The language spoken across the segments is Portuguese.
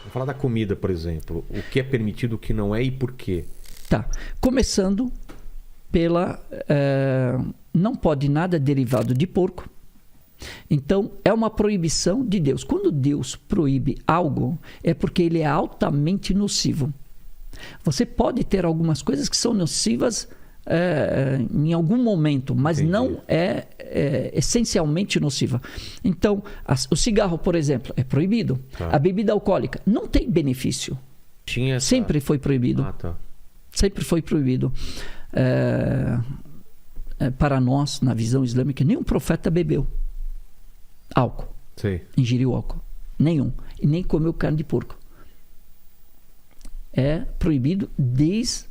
Vou falar da comida, por exemplo. O que é permitido, o que não é e por quê? Tá. Começando pela... não pode nada derivado de porco. Então, é uma proibição de Deus. Quando Deus proíbe algo, é porque ele é altamente nocivo. Você pode ter algumas coisas que são nocivas em algum momento, mas Entendi. não é essencialmente nociva. Então, o cigarro, por exemplo, é proibido. Tá. A bebida alcoólica não tem benefício. Tinha essa... Sempre foi proibido. Ah, tá. Sempre foi proibido. Para nós, na visão islâmica, nenhum profeta bebeu álcool, Sei. ingeriu álcool. Nenhum. E nem comeu carne de porco. É proibido desde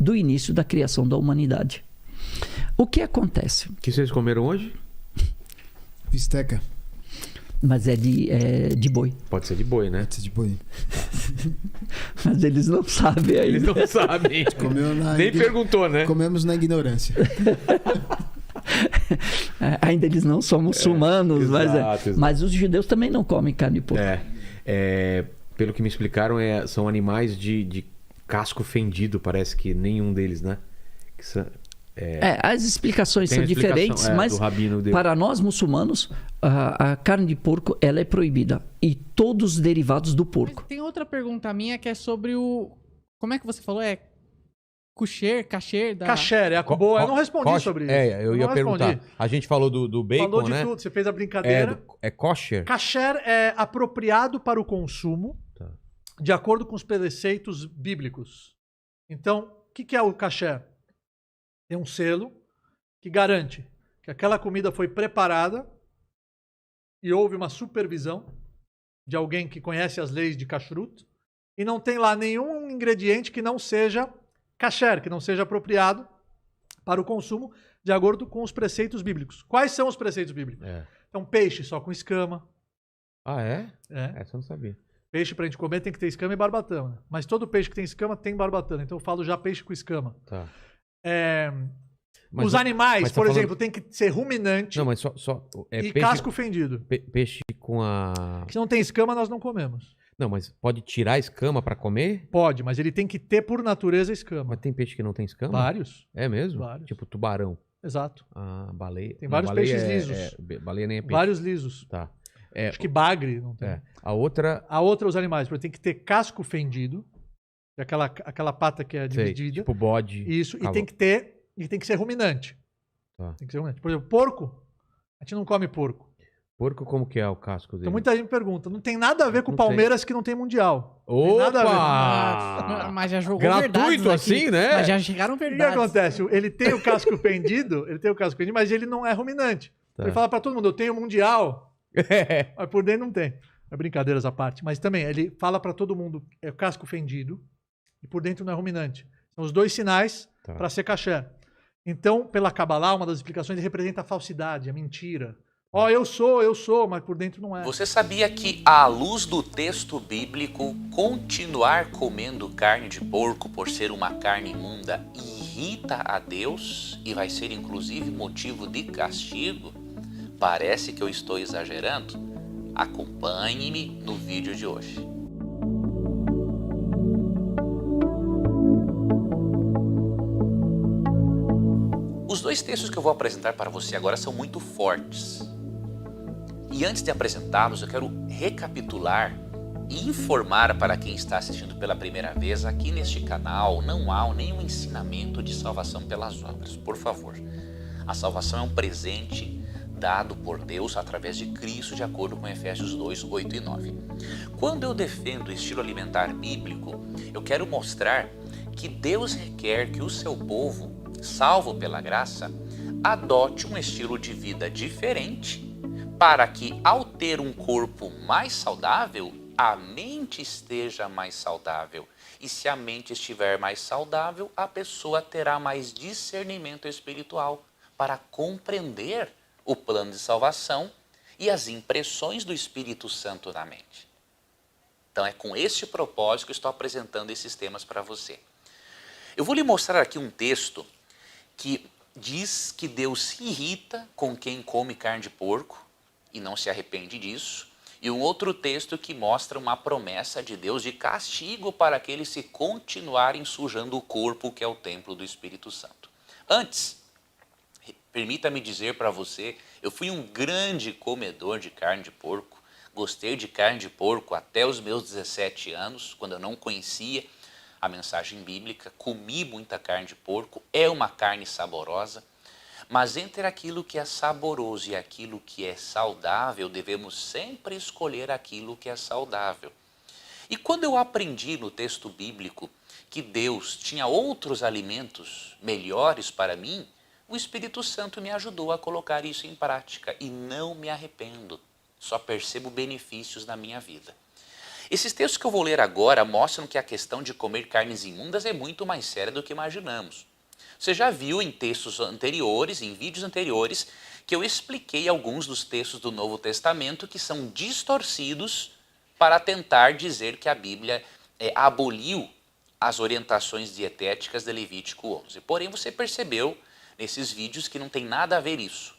o início da criação da humanidade. O que acontece? O que vocês comeram hoje? Bisteca. Mas é de boi. Pode ser de boi, né? Pizza de boi. Mas eles não sabem ainda. Eles não sabem. Comeu na Nem perguntou, né? Comemos na ignorância. Ainda eles não são muçulmanos, exato. mas os judeus também não comem carne de porco. Pelo que me explicaram, são animais de casco fendido, parece que nenhum deles, né? As explicações Tem são a explicação, diferentes, mas do rabino dele. para nós muçulmanos, a carne de porco ela é proibida. E todos os derivados do porco. Mas tem outra pergunta minha que é sobre o... Como é que você falou? Kasher? Kasher, boa. Eu não respondi sobre isso. Eu ia perguntar. A gente falou do bacon, Falou de né? tudo, você fez a brincadeira. É kosher? Kasher é apropriado para o consumo, Tá. de acordo com os preceitos bíblicos. Então, o que é o kasher? Tem um selo que garante que aquela comida foi preparada e houve uma supervisão de alguém que conhece as leis de kashrut e não tem lá nenhum ingrediente que não seja kasher, que não seja apropriado para o consumo de acordo com os preceitos bíblicos. Quais são os preceitos bíblicos? Então, peixe só com escama. Ah, é? É. Essa eu não sabia. Peixe pra gente comer tem que ter escama e barbatana. Mas todo peixe que tem escama tem barbatana. Então eu falo já peixe com escama. Tá. Os animais, mas tá por falando- exemplo, tem que ser ruminante Não, mas só e peixe, casco fendido. peixe com a... Se não tem escama, nós não comemos. Não, mas pode tirar a escama pra comer? Pode, mas ele tem que ter por natureza escama. Mas tem peixe que não tem escama? Vários. É mesmo? Vários. Tipo tubarão. Exato. Ah, baleia. Tem Não, vários baleia peixes lisos. Baleia nem é peixe. Vários lisos. Tá. Acho que bagre não tem. A outra... A outra, os animais, porque tem que ter casco fendido. Aquela pata que é sei, dividida. tipo bode. Isso. E cavalo. tem que ser ruminante. Tá. Tem que ser ruminante. Por exemplo, porco. A gente não come porco. Porco, como que é o casco dele? Então muita gente me pergunta. Não tem nada a ver com o Não tem. Palmeiras que não tem mundial. Tem nada a ver. Opa! Mas já jogou Gratuito verdades aqui. assim, né? Mas já chegaram O que verdades. acontece? Ele tem o casco pendido, mas ele não é ruminante. Tá. Ele fala pra todo mundo, eu tenho mundial, mas por dentro não tem. É brincadeiras à parte. Mas também, ele fala pra todo mundo, é o casco fendido e por dentro não é ruminante. São os dois sinais Tá. pra ser kasher. Então, pela Kabbalah, uma das explicações, ele representa a falsidade, a mentira. Eu sou, mas por dentro não é. Você sabia que, à luz do texto bíblico, continuar comendo carne de porco por ser uma carne imunda irrita a Deus e vai ser inclusive motivo de castigo? Parece que eu estou exagerando? Acompanhe-me no vídeo de hoje. Os dois textos que eu vou apresentar para você agora são muito fortes. E antes de apresentá-los, eu quero recapitular e informar para quem está assistindo pela primeira vez, aqui neste canal não há nenhum ensinamento de salvação pelas obras. Por favor, a salvação é um presente dado por Deus através de Cristo, de acordo com Efésios 2, 8 e 9. Quando eu defendo o estilo alimentar bíblico, eu quero mostrar que Deus requer que o seu povo, salvo pela graça, adote um estilo de vida diferente para que, ao ter um corpo mais saudável, a mente esteja mais saudável. E se a mente estiver mais saudável, a pessoa terá mais discernimento espiritual para compreender o plano de salvação e as impressões do Espírito Santo na mente. Então é com este propósito que eu estou apresentando esses temas para você. Eu vou lhe mostrar aqui um texto que diz que Deus se irrita com quem come carne de porco e não se arrepende disso. E um outro texto que mostra uma promessa de Deus de castigo para aqueles que continuarem sujando o corpo, que é o templo do Espírito Santo. Antes, permita-me dizer para você, eu fui um grande comedor de carne de porco. Gostei de carne de porco até os meus 17 anos, quando eu não conhecia a mensagem bíblica. Comi muita carne de porco, é uma carne saborosa. Mas entre aquilo que é saboroso e aquilo que é saudável, devemos sempre escolher aquilo que é saudável. E quando eu aprendi no texto bíblico que Deus tinha outros alimentos melhores para mim, o Espírito Santo me ajudou a colocar isso em prática e não me arrependo, só percebo benefícios na minha vida. Esses textos que eu vou ler agora mostram que a questão de comer carnes imundas é muito mais séria do que imaginamos. Você já viu em textos anteriores, em vídeos anteriores, que eu expliquei alguns dos textos do Novo Testamento que são distorcidos para tentar dizer que a Bíblia aboliu as orientações dietéticas de Levítico 11. Porém, você percebeu nesses vídeos que não tem nada a ver isso.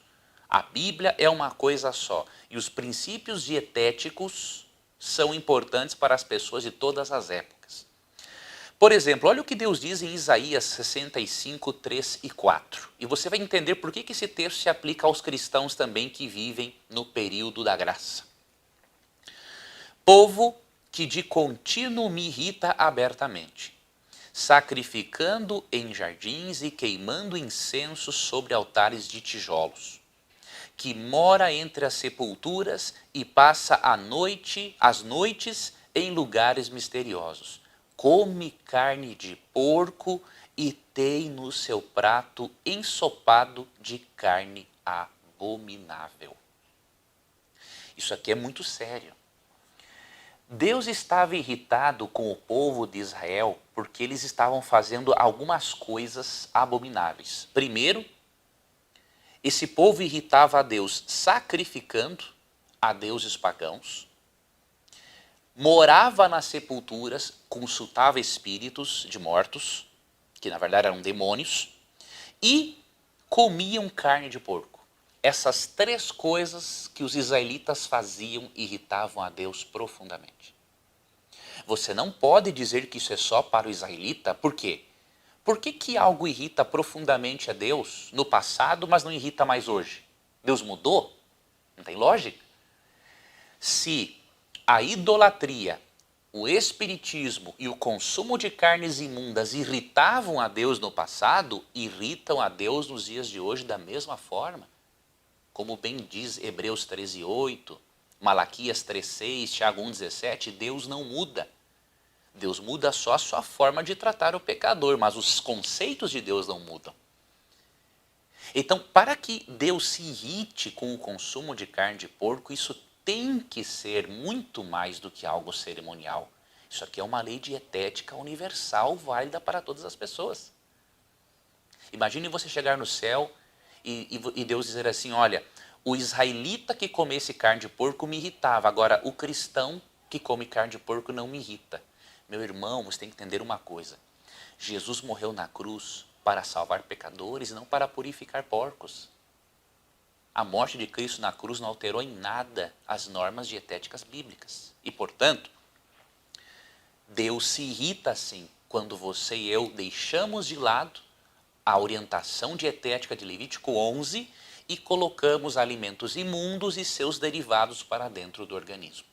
A Bíblia é uma coisa só e os princípios dietéticos são importantes para as pessoas de todas as épocas. Por exemplo, olha o que Deus diz em Isaías 65, 3 e 4. E você vai entender por que esse texto se aplica aos cristãos também que vivem no período da graça. Povo que de contínuo me irrita abertamente, sacrificando em jardins e queimando incenso sobre altares de tijolos, que mora entre as sepulturas e passa as noites em lugares misteriosos. Come carne de porco e tem no seu prato ensopado de carne abominável. Isso aqui é muito sério. Deus estava irritado com o povo de Israel porque eles estavam fazendo algumas coisas abomináveis. Primeiro, esse povo irritava a Deus sacrificando a deuses pagãos, morava nas sepulturas, consultava espíritos de mortos, que na verdade eram demônios, e comiam carne de porco. Essas três coisas que os israelitas faziam irritavam a Deus profundamente. Você não pode dizer que isso é só para o israelita, por quê? Por que algo irrita profundamente a Deus no passado, mas não irrita mais hoje? Deus mudou? Não tem lógica. Se a idolatria, o espiritismo e o consumo de carnes imundas irritavam a Deus no passado, irritam a Deus nos dias de hoje da mesma forma. Como bem diz Hebreus 13:8, Malaquias 3:6, Tiago 1:17, Deus não muda. Deus muda só a sua forma de tratar o pecador, mas os conceitos de Deus não mudam. Então, para que Deus se irrite com o consumo de carne de porco, isso tem que ser muito mais do que algo cerimonial. Isso aqui é uma lei dietética universal, válida para todas as pessoas. Imagine você chegar no céu e Deus dizer assim, olha, o israelita que comesse carne de porco me irritava, agora o cristão que come carne de porco não me irrita. Meu irmão, você tem que entender uma coisa. Jesus morreu na cruz para salvar pecadores e não para purificar porcos. A morte de Cristo na cruz não alterou em nada as normas dietéticas bíblicas. E, portanto, Deus se irrita assim quando você e eu deixamos de lado a orientação dietética de Levítico 11 e colocamos alimentos imundos e seus derivados para dentro do organismo.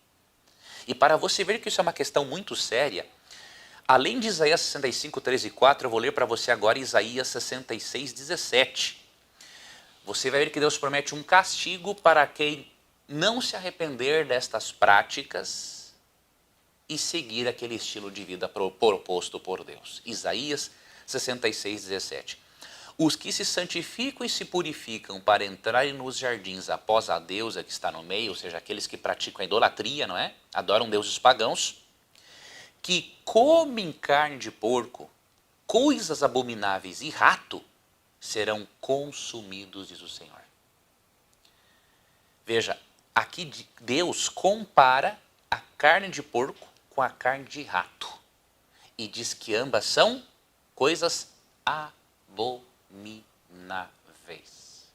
E para você ver que isso é uma questão muito séria, além de Isaías 65, 3 e 4, eu vou ler para você agora Isaías 66, 17. Você vai ver que Deus promete um castigo para quem não se arrepender destas práticas e seguir aquele estilo de vida proposto por Deus. Isaías 66, 17. Os que se santificam e se purificam para entrarem nos jardins após a deusa que está no meio, ou seja, aqueles que praticam a idolatria, não é? Adoram deuses pagãos, que comem carne de porco, coisas abomináveis e rato, serão consumidos, diz o Senhor. Veja, aqui Deus compara a carne de porco com a carne de rato. E diz que ambas são coisas abomináveis.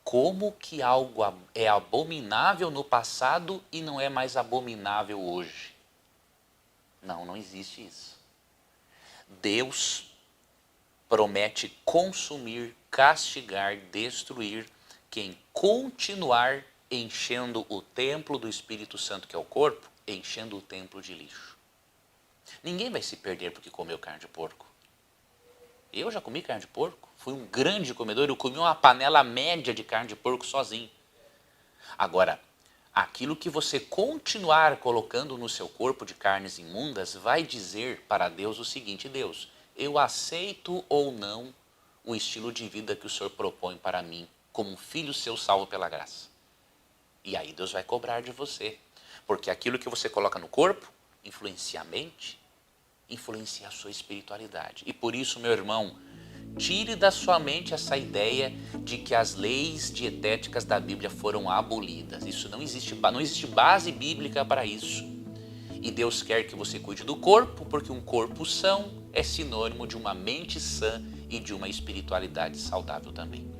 Como que algo é abominável no passado e não é mais abominável hoje? Não, não existe isso. Deus promete consumir, castigar, destruir quem continuar enchendo o templo do Espírito Santo, que é o corpo, enchendo o templo de lixo. Ninguém vai se perder porque comeu carne de porco. Eu já comi carne de porco, fui um grande comedor, eu comi uma panela média de carne de porco sozinho. Agora, aquilo que você continuar colocando no seu corpo de carnes imundas vai dizer para Deus o seguinte: Deus, eu aceito ou não o estilo de vida que o Senhor propõe para mim, como um filho seu salvo pela graça. E aí Deus vai cobrar de você, porque aquilo que você coloca no corpo influencia a mente, influencia a sua espiritualidade. E por isso, meu irmão, tire da sua mente essa ideia de que as leis dietéticas da Bíblia foram abolidas. Isso não existe base bíblica para isso. E Deus quer que você cuide do corpo, porque um corpo são é sinônimo de uma mente sã e de uma espiritualidade saudável também.